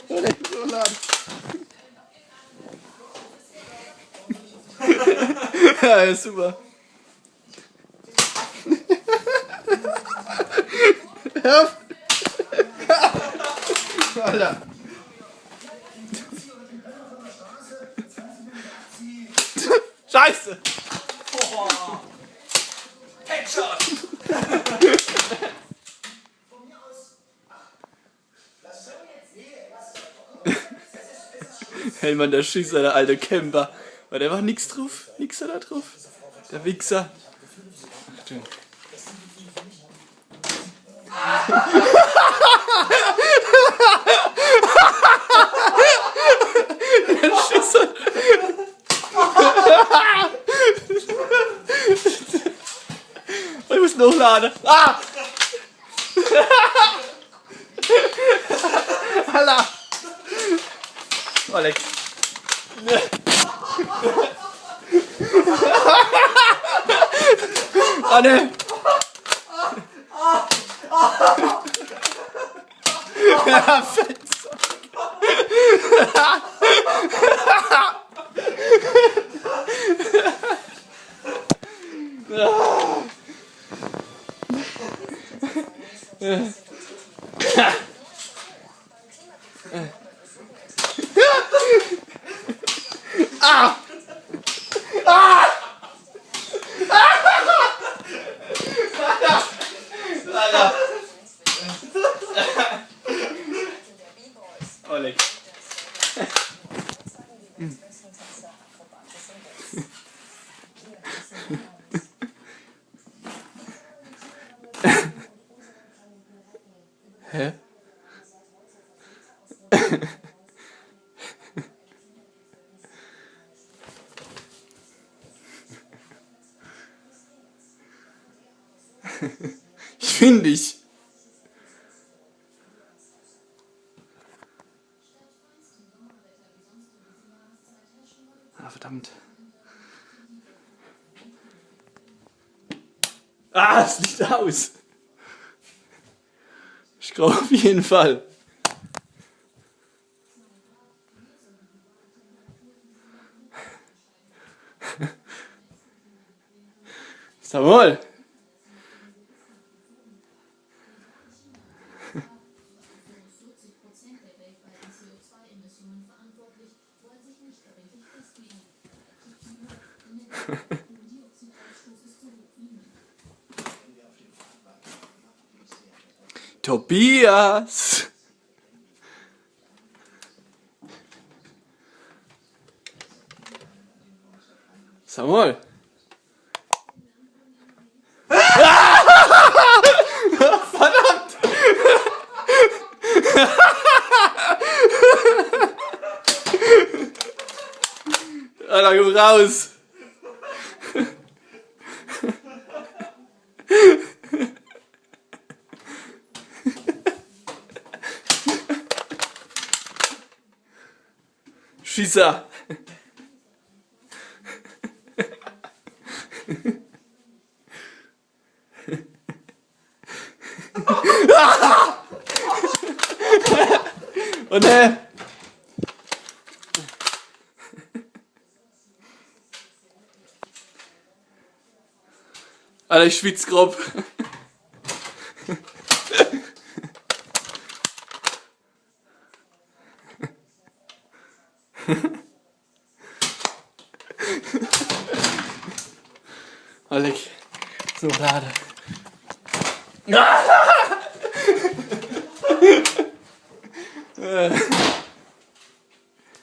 Oleg, so laden. Ja, ist super. Hör auf. Alter. Scheiße. Oh. Headshot. Hellmann, der Schießer, der alte Camper. Weil der war nix drauf. Nix da drauf. Der Wichser. Achtung. Der Schießer. Ich muss hochladen. Ah! Alter! Oleg. Anne! Ja, Fenster. Ah! Ah! Alter! Oleg. Hä? Ich finde dich. Ah, verdammt. Ah, es liegt aus. Ich glaube auf jeden Fall. Sag mal. Tobias! Sag mal. Verdammt! Alter, komm raus! Schießer! Und Alter, ich schwitz grob. Oleg, so lade.